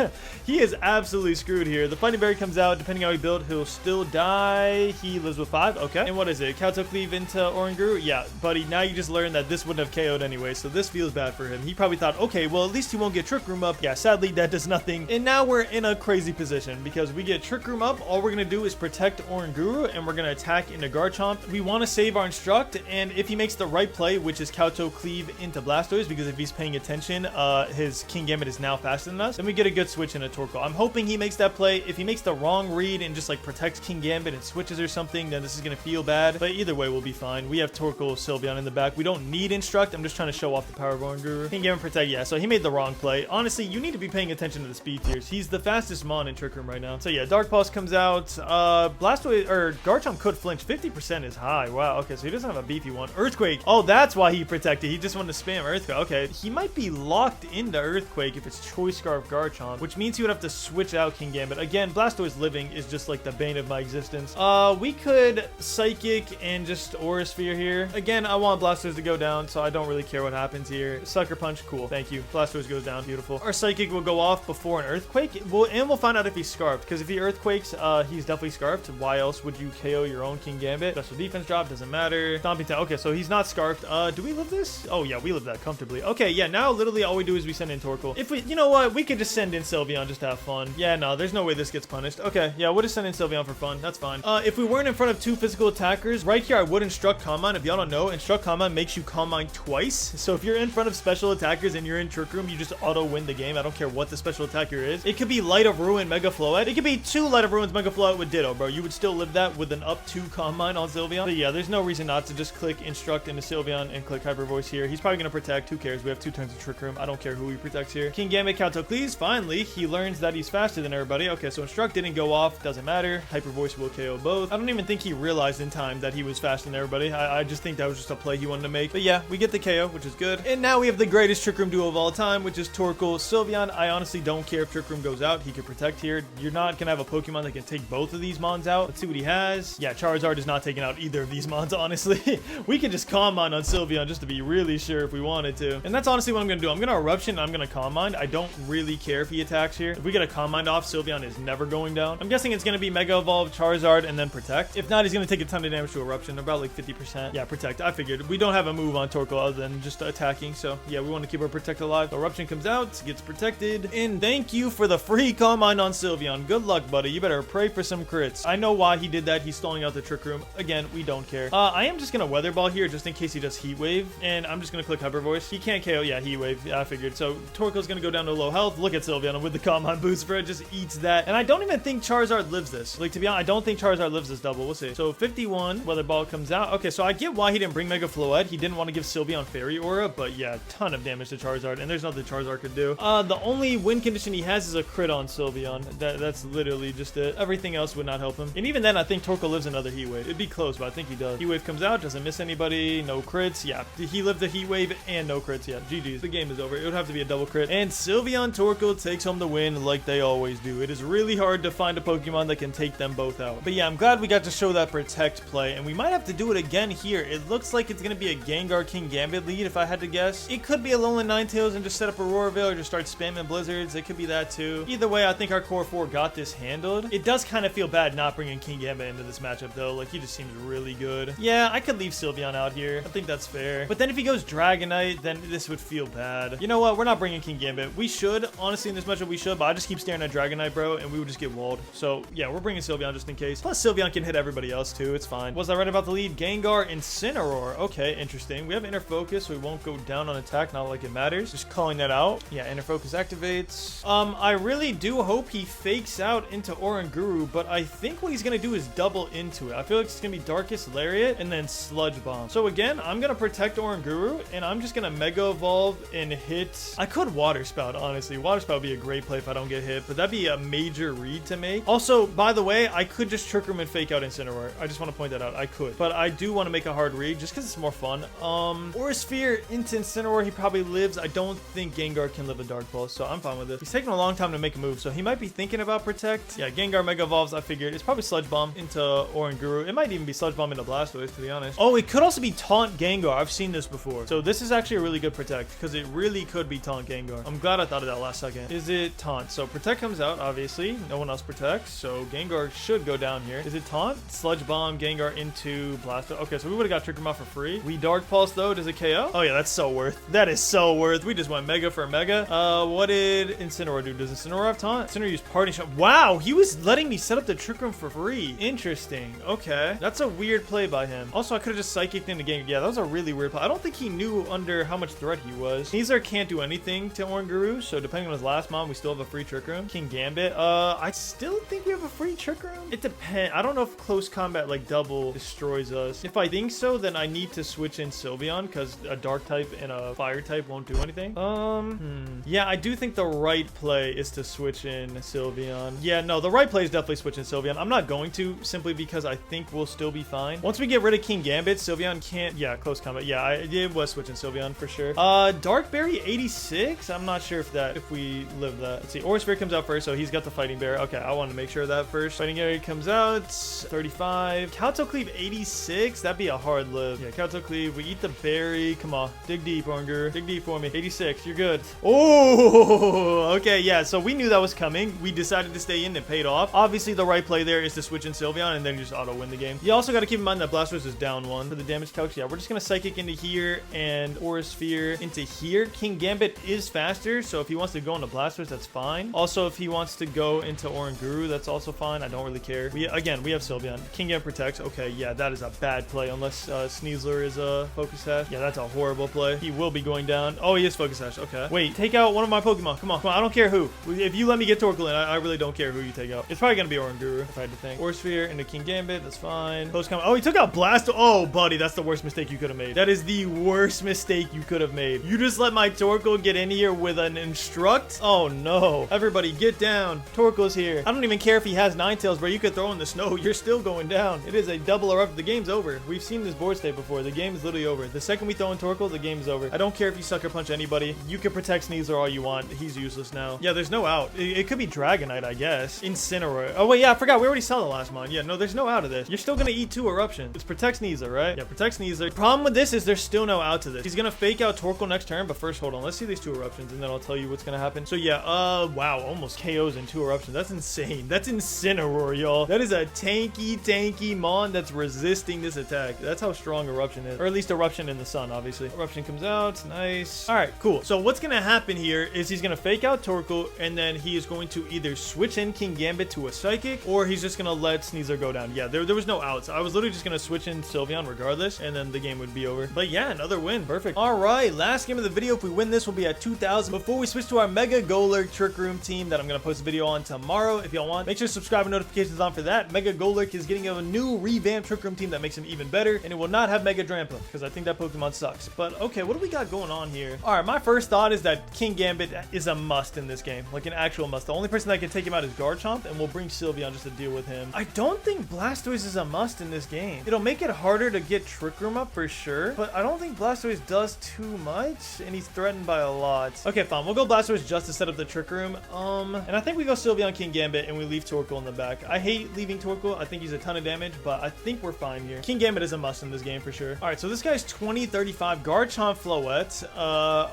he is absolutely screwed here. The Fighting Berry comes out. Depending how he built, he'll still die. He lives with 5. Okay. And what is it? Kato Cleave into Oranguru? Yeah, buddy, now you just learned that this wouldn't have KO'd anyway, so this feels bad for him. He probably thought, okay, well, at least he won't get Trick Room up. Yeah, sadly, that does nothing. And now we're in a crazy position because we get Trick Room up. All we're gonna do is protect Oranguru, and we're gonna attack into Garchomp. We want to save our Instruct, and if he makes the right play, which is Kato Cleave into Blastoise, because if he's paying attention, his King Gambit is now faster than us, then we get a good switch into Torkoal. I'm hoping he makes that play. If he makes the wrong read and just like protects King Gambit and switches or something, then this is gonna feel bad. But either way, we'll be fine. We have Torkoal, Sylveon in the back. We don't need Instruct. I'm just trying to show off the power of Oranguru. King Gambit protect. Yeah, so he made the wrong play. Honestly, you need to be paying attention to the speed tiers. He's the fastest Mon in Trick Room right now. So yeah, Dark Pulse comes out. Blastoise or Garchomp could flinch. 50% is high. Wow. Okay, so he doesn't have a beefy one. Earthquake. Oh, that's why he protected. He just wanted to spam Earthquake. Okay, he might be locked into Earthquake if it's Choice Scarf Garchomp, which means he would have to switch out King Gambit. Again, Blastoise living is just like the bane of my existence. We could Psychic and just Aura Sphere here. Again, I want Blastoise to go down, so I don't really care what happens here. Sucker Punch, cool. Thank you. Blastoise goes down, beautiful. Our Psychic will go off before an Earthquake. We'll find out if he's Scarfed, because if he Earthquakes, he's definitely Scarfed. Why else would you KO your own King Gambit? Gambit. Special defense drop, doesn't matter. Stomping Town. Okay, so he's not scarfed. Do we live this? Oh yeah, we live that comfortably. Okay, yeah, now literally all we do is we send in Torkoal. If we, you know what, we could just send in Sylveon just to have fun. Yeah, no, there's no way this gets punished. Okay, yeah, we'll just send in Sylveon for fun. That's fine. If we weren't in front of two physical attackers, right here I would instruct Calm Mind. If y'all don't know, instruct Calm Mind makes you Calm Mind twice. So if you're in front of special attackers and you're in Trick Room, you just auto win the game. I don't care what the special attacker is. It could be Light of Ruin, Mega Floette. It could be 2 Light of Ruins, Mega Floette with Ditto, bro. You would still live that with an up 2 Calm Mind on Sylveon. But yeah, there's no reason not to just click instruct into Sylveon and click Hyper Voice here. He's probably gonna protect. Who cares? We have 2 turns of Trick Room. I don't care who he protects here. King Gambit, Caltocles. Finally, he learns that he's faster than everybody. Okay, so instruct didn't go off. Doesn't matter. Hyper Voice will KO both. I don't even think he realized in time that he was faster than everybody. I just think that was just a play he wanted to make. But yeah, we get the KO, which is good. And now we have the greatest Trick Room duo of all time, which is Torkoal, Sylveon. I honestly don't care if Trick Room goes out. He can protect here. You're not gonna have a Pokemon that can take both of these Mons out. Let's see what he has. Yeah, Charizard is not taking out either of these Mons, honestly. We can just Calm Mind on Sylveon just to be really sure if we wanted to. And that's honestly what I'm gonna do. I'm gonna Eruption and I'm gonna Calm Mind. I don't really care if he attacks here. If we get a Calm Mind off, Sylveon is never going down. I'm guessing it's gonna be Mega Evolve, Charizard, and then Protect. If not, he's gonna take a ton of damage to Eruption, about like 50%. Yeah, Protect. I figured. We don't have a move on Torkoal other than just attacking, so yeah, we want to keep our Protect alive. Eruption comes out, gets protected, and thank you for the free Calm Mind on Sylveon. Good luck, buddy. You better pray for some crits. I know why he did that. He's stalling out the Trick Room. Again, we don't care. I am just gonna Weather Ball here just in case he does Heat Wave, and I'm just gonna click Hyper Voice. He can't KO. Yeah, Heat Wave. Yeah, I figured. So Torkoal's gonna go down to low health. Look at Sylveon with the Calm Mind boost for it. Just eats that. And I don't even think Charizard lives this. Like, to be honest, I don't think Charizard lives this double. We'll see. So 51, Weather Ball comes out. Okay, so I get why he didn't bring Mega Floette. He didn't want to give Sylveon Fairy Aura, but yeah, ton of damage to Charizard, and there's nothing Charizard could do. The only win condition he has is a crit on Sylveon. That's literally just it. Everything else would not help him. And even then, I think Torkoal lives another Heat Wave. It'd be close, but I think he does. Heat Wave comes out, doesn't miss anybody, no crits. Yeah, he lived a Heat Wave and no crits. Yeah, GG's. The game is over. It would have to be a double crit. And Sylveon Torkoal takes home the win like they always do. It is really hard to find a Pokemon that can take them both out. But yeah, I'm glad we got to show that Protect play, and we might have to do it again here. It looks like it's going to be a Gengar King Gambit lead, if I had to guess. It could be a Alolan Ninetales and just set up Aurora Veil or just start spamming Blizzards. It could be that too. Either way, I think our core 4 got this handled. It does kind of feel bad not bringing King Gambit into this matchup though. Like, he just seems really good. Yeah, I could leave Sylveon out here. I think that's fair. But then if he goes Dragonite, then this would feel bad. You know what? We're not bringing King Gambit. We should. Honestly, in this matchup, we should. But I just keep staring at Dragonite, bro, and we would just get walled. So yeah, we're bringing Sylveon just in case. Plus, Sylveon can hit everybody else too. It's fine. Was I right about the lead? Gengar, Incineroar. Okay, interesting. We have Inner Focus, so we won't go down on attack. Not like it matters. Just calling that out. Yeah, Inner Focus activates. I really do hope he fakes out into Oranguru, but I think what he's gonna do is double into it. I feel like it's gonna be Darkest Lariat and then Sludge Bomb. So again, I'm gonna protect Oranguru, and I'm just gonna Mega Evolve and hit. I could Water Spout, honestly. Water Spout would be a great play if I don't get hit, but that'd be a major read to make. Also, by the way, I could just Trick Room and fake out Incineroar. I just want to point that out. I could, but I do want to make a hard read just because it's more fun. Aura Sphere into Incineroar, he probably lives. I don't think Gengar can live a Dark Pulse, so I'm fine with this. He's taking a long time to make a move, so he might be thinking about Protect. Yeah, Gengar Mega Evolves, I figured. It's probably Sludge Bomb into Oranguru. It might even be Sludge Bomb into Blastoise, to be honest. Oh, it could also be Taunt Gengar. I've seen this before. So this is actually a really good Protect, because it really could be Taunt Gengar. I'm glad I thought of that last second. Is it Taunt? So Protect comes out, obviously. No one else protects, so Gengar should go down here. Is it Taunt? Sludge Bomb Gengar into Blastoise. Okay, so we would have got Trick Room out for free. We Dark Pulse, though. Does it KO? Oh, yeah, that's so worth. That is so worth. We just went Mega for Mega. What did Incineroar do? Does Incineroar have Taunt? Incineroar used Party Shot. Wow, he was letting me set up the Trick Room for free. Interesting. Okay. That's a weird play by him. Also, I could have just Psychic into Gengar. Yeah, that was a really weird play. I don't think he knew under how much threat he was. Sneasler can't do anything to Oranguru, so depending on his last mom, we still have a free Trick Room. King Gambit. I still think we have a free Trick Room. It depends. I don't know if close combat like double destroys us. If I think so, then I need to switch in Sylveon because a Dark type and a Fire type won't do anything. Yeah, I do think the right play is to switch in Sylveon. Yeah, no, the right play is definitely switching Sylveon. I'm not going to simply because I think we'll still be fine. Once we get rid of King Gambit, Sylveon can't. Yeah, close combat. Yeah, it was switching Sylveon for sure. Dark Berry 86. I'm not sure if we live that. Let's see. Aura Sphere comes out first, so he's got the Fighting Bear. Okay, I want to make sure of that first. Fighting Bear comes out. 35. Caltocleave 86. That'd be a hard live. Yeah, Caltocleave. We eat the berry. Come on, dig deep, Oranguru. Dig deep for me. 86. You're good. Oh, okay. Yeah. So we knew that was coming. We decided to stay in. It paid off. Obviously, the right play there is to switch in Sylveon and then just auto win the the game. You also got to keep in mind that Blastoise is down 1 for the damage calc. Yeah, we're just going to Psychic into here and Aura Sphere into here. King Gambit is faster, so if he wants to go into Blastoise, that's fine. Also, if he wants to go into Oranguru, that's also fine. I don't really care. We have Sylveon. King Gambit protects. Okay, yeah, that is a bad play unless Sneasler is a Focus Sash. Yeah, that's a horrible play. He will be going down. Oh, he is Focus Sash. Okay. Wait, take out one of my Pokemon. Come on. Come on. I don't care who. If you let me get Torkoal in, I really don't care who you take out. It's probably going to be Oranguru, if I had to think. Aura Sphere into King Gambit. That's fine. Post comment. Oh, he took out Blast. Oh, buddy, that's the worst mistake you could have made. That is the worst mistake you could have made. You just let my Torkoal get in here with an Instruct? Oh, no. Everybody, get down. Torkoal's here. I don't even care if he has Ninetales, bro. You could throw in the snow. You're still going down. It is a double or up. The game's over. We've seen this board state before. The game is literally over. The second we throw in Torkoal, the game is over. I don't care if you Sucker Punch anybody. You can protect Sneasler all you want. He's useless now. Yeah, there's no out. It could be Dragonite, I guess. Incineroar. Oh, wait, yeah, I forgot. We already saw the last one. Yeah, no, there's no out of this. You're still gonna eat 2 Eruptions. It's Protect Sneasler, right? Yeah, Protect Sneasler. Problem with this is there's still no out to this. He's gonna fake out Torkoal next turn, but first, hold on. Let's see these 2 Eruptions, and then I'll tell you what's gonna happen. So, yeah, wow, almost KOs in 2 Eruptions. That's insane. That's Incineroar, y'all. That is a tanky Mon that's resisting this attack. That's how strong Eruption is. Or at least Eruption in the sun, obviously. Eruption comes out. Nice. All right, cool. So what's gonna happen here is he's gonna fake out Torkoal, and then he is going to either switch in King Gambit to a Psychic, or he's just gonna let Sneasler go down. Yeah, there was no outs. I was literally just gonna switch in Sylveon regardless, and then the game would be over. But yeah, another win. Perfect. All right, last game of the video. If we win this, we'll be at 2,000. Before we switch to our Mega Golurk Trick Room team that I'm gonna post a video on tomorrow, if y'all want, make sure to subscribe and notifications on for that. Mega Golurk is getting a new revamped Trick Room team that makes him even better, and it will not have Mega Drampa because I think that Pokemon sucks. But okay, what do we got going on here? All right, my first thought is that King Gambit is a must in this game, like an actual must. The only person that can take him out is Garchomp, and we'll bring Sylveon just to deal with him. I don't think Blastoise is a must in this game. It'll make it harder to get Trick Room up for sure, but I don't think Blastoise does too much, and he's threatened by a lot. Okay, fine. We'll go Blastoise just to set up the Trick Room. And I think we go Sylveon, King Gambit, and we leave Torkoal in the back. I hate leaving Torkoal. I think he's a ton of damage, but I think we're fine here. King Gambit is a must in this game for sure. All right, so this guy's 20-35 Garchomp Floette.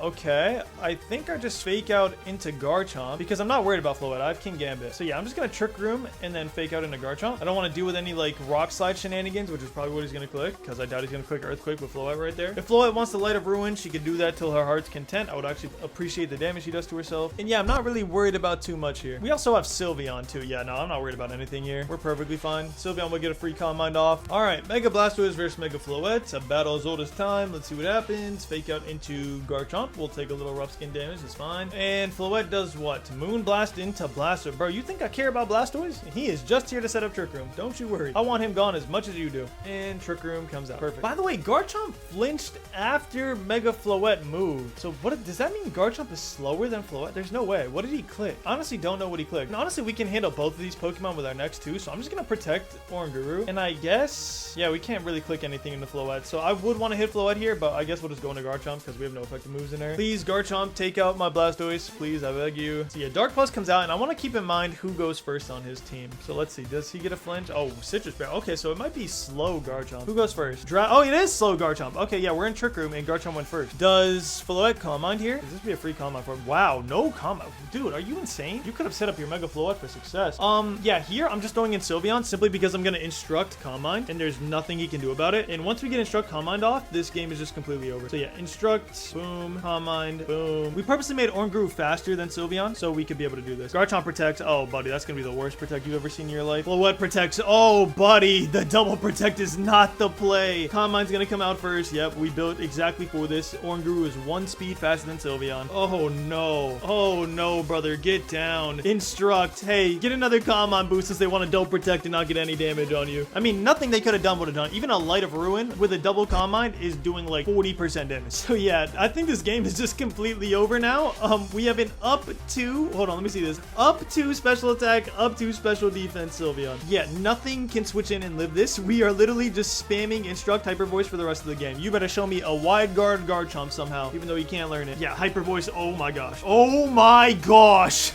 Okay. I think I just fake out into Garchomp because I'm not worried about Floette. I have King Gambit. So yeah, I'm just gonna Trick Room and then fake out into Garchomp. I don't want to deal with any like Rock Slide shenanigans, which is probably what he's gonna click because I doubt he's gonna click Earthquake with Floette right there. If Floette wants the Light of Ruin, she could do that till her heart's content. I would actually appreciate the damage she does to herself. And yeah, I'm not really worried about too much here. We also have Sylveon too. Yeah, no, I'm not worried about anything here. We're perfectly fine. Sylveon will get a free Calm Mind off. All right, Mega Blastoise versus Mega Floette. A battle as old as time. Let's see what happens. Fake out into Garchomp. We'll take a little rough skin damage. It's fine. And Floette does what? Moon Blast into Blastoise. Bro, you think I care about Blastoise? He is just here to set up Trick Room. Don't you worry. I want him gone as much as you do. And Trick Room comes out. Perfect. By the way, Garchomp flinched after Mega Floette moved. So what does that mean? Garchomp is slower than Floette? There's no way. What did he click? Honestly, don't know what he clicked. And honestly, we can handle both of these Pokemon with our next 2. So I'm just gonna protect Oranguru. And I guess, yeah, we can't really click anything into Floette. So I would want to hit Floette here, but I guess we'll just go into Garchomp because we have no effective moves in there. Please, Garchomp, take out my Blastoise. Please, I beg you. So yeah, Dark Pulse comes out, and I want to keep in mind who goes first on his team. So let's see. Does he get a flinch? Oh, Citrus Bear. Okay, so it might be slow Garchomp. Who goes first? Oh, it is slow Garchomp. Okay, yeah, we're in Trick Room, and Garchomp went first. Does Floette Calm Mind here? Does this be a free Calm Mind for him? Wow, no Calm Mind. Dude, are you insane? You could have set up your Mega Floette for success. Yeah, here I'm just throwing in Sylveon simply because I'm going to Instruct Calm Mind, and there's nothing he can do about it. And once we get Instruct Calm Mind off, this game is just completely over. So yeah, Instruct, boom, Calm Mind, boom. We purposely made Oranguru faster than Sylveon, so we could be able to do this. Garchomp protects. Oh, buddy, that's going to be the worst protect you've ever seen in your life. Floette protects. Oh, buddy, the double protect is not the play. Calm Mind's going to come out first. Yep, we built exactly for this. Oranguru is 1 speed faster than Sylveon. Oh, no. Oh, no, brother. Get down. Instruct. Hey, get another Calm Mind boost since they want to double protect and not get any damage on you. I mean, nothing they could have done would have done. Even a Light of Ruin with a double Calm Mind is doing like 40% damage. So yeah, I think this game is just completely over now. We have an up 2. Hold on, let me see this. Up 2 special attack, up 2 special defense Sylveon. Yeah, nothing can switch in and live this. We are literally just spamming Instruct Hyper Voice for the rest of the game. You better show me a wide guard Garchomp somehow, even though you can't learn it. Yeah, Hyper Voice. Oh my gosh. Oh my gosh.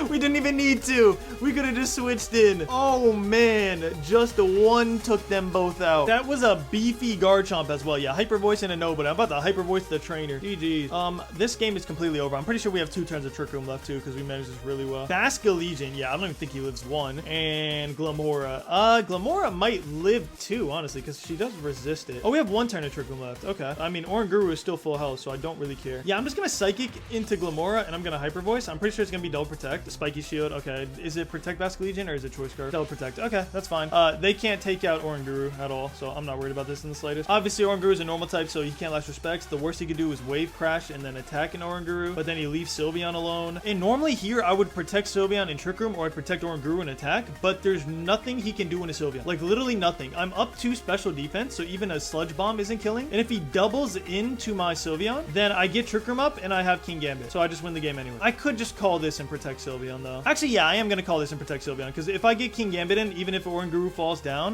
We didn't even need to. We could have just switched in. Oh man, just one took them both out. That was a beefy Garchomp as well. Yeah, Hyper Voice and a no, but I'm about to Hyper Voice the trainer. GG's. This game is completely over. I'm pretty sure we have 2 turns of Trick Room left too because we managed this really well. Basculegion. Yeah, I don't even think he lives 1. And Glamora. Glamora might live too, honestly, because she does resist it. Oh, we have one turn of Trick Room left. Okay. I mean, Oranguru is still full health, so I don't really care. Yeah, I'm just gonna Psychic into Glamora, and I'm gonna Hyper Voice. I'm pretty sure it's gonna be Double Protect. Spiky Shield. Okay. Is it Protect Basculegion or is it Choice Scarf? Double Protect. Okay, that's fine. They can't take out Oranguru at all, so I'm not worried about this in the slightest. Obviously, Oranguru is a normal type, so he can't last respects. The worst he could do is Wave Crash and then attack an Oranguru, but then he leaves Sylveon alone. And normally here, I would protect Sylveon in Trick Room, or I'd protect Oranguru and attack, but there's nothing he can do in a Sylveon. Like, literally nothing. I'm up 2 special defense, so even a Sludge Bomb isn't killing. And if he doubles into my Sylveon, then I get Trick Room up and I have King Gambit. So I just win the game anyway. I could just call this and protect Sylveon though. Actually, yeah, I am going to call this and protect Sylveon, because if I get King Gambit in, even if Oranguru falls down,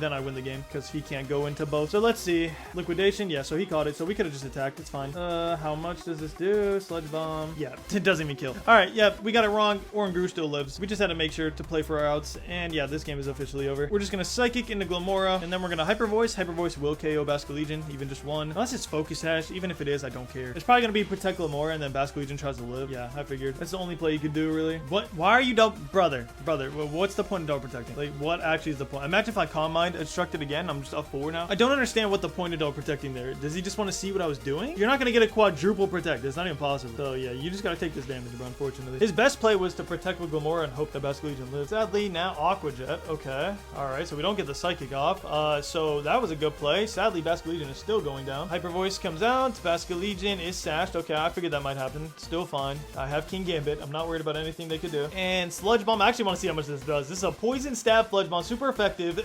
then I win the game because he can't go into both. So let's see. Liquidation. Yeah, so he caught it. So we could have just attacked. It's fine. How much does this do? Sludge Bomb. Yeah, it doesn't even kill. All right. Yeah, we got it wrong. Oranguru still lives. We just had to make sure to play for our outs. And yeah, this game is officially over. We're just going to Psychic into Glamora, and then we're going to Hyper Voice. Hyper Voice will KO Basculegion, even just one. Unless it's Focus Hash. Even if it is, I don't care. It's probably going to be Protect Glamora, and then Basculegion tries to live. Yeah, I figured. That's the only play you could do, really. What? Why are you double... Brother, what's the point of double protecting? Like, what actually is the point? Imagine if I Calm Mind instructed again. I'm just up 4 now. I don't understand what the point of double protecting there. Does he just want to see what I was doing? You're not going to get a quadruple protect. It's not even possible. So, yeah, you just got to take this damage, bro, unfortunately. His best play was to protect with Glamora and hope that Basculegion lives. Sadly, now Aqua Jet. Okay. All right, so we don't get the Psychic off. So that was a good play. Sadly, Basculegion is still going down. Hyper Voice comes out. Basculegion is sashed. Okay, I figured that might happen. Still fine. I have King Gambit. I'm not worried about anything they could do. And Sludge Bomb. I actually want to see how much this does. This is a Poison Stab Sludge Bomb. Super effective.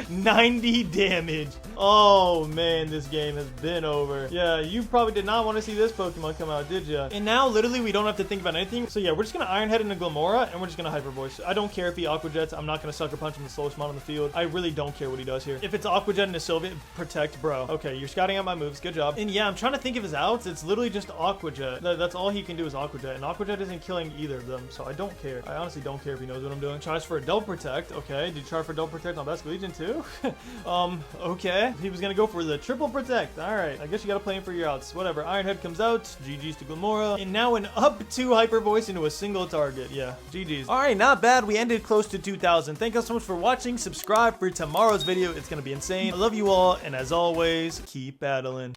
90 damage. Oh, man, this game has been over. Yeah, you probably did not want to see this Pokemon come out, did ya? And now, literally, we don't have to think about anything. So, yeah, we're just going to Iron Head into Glamora, and we're just going to Hyper Voice. I don't care if he Aqua Jets. I'm not going to Sucker Punch him the slowest mod on the field. I really don't care what he does here. If it's Aqua Jet and a Sylveon, protect, bro. Okay, you're scouting out my moves. Good job. And yeah, I'm trying to think of his outs. It's literally just Aqua Jet. That's all he can do is Aqua Jet. And Aqua Jet isn't killing either of them, so I don't care. I honestly don't care if he knows what I'm doing. Tries for a Double Protect. Okay, did you try for Double Protect on Basculegion too? Okay. He was gonna go for the Triple Protect. Alright, I guess you gotta play him for your outs. Whatever. Iron Head comes out. GG's to Glamora. And now an up 2 Hyper Voice into a single target. Yeah, GG's. Alright, not bad. We ended close to 2,000. Thank you so much for watching. Subscribe for tomorrow's video. It's gonna be insane. I love you all, and as always, keep battling.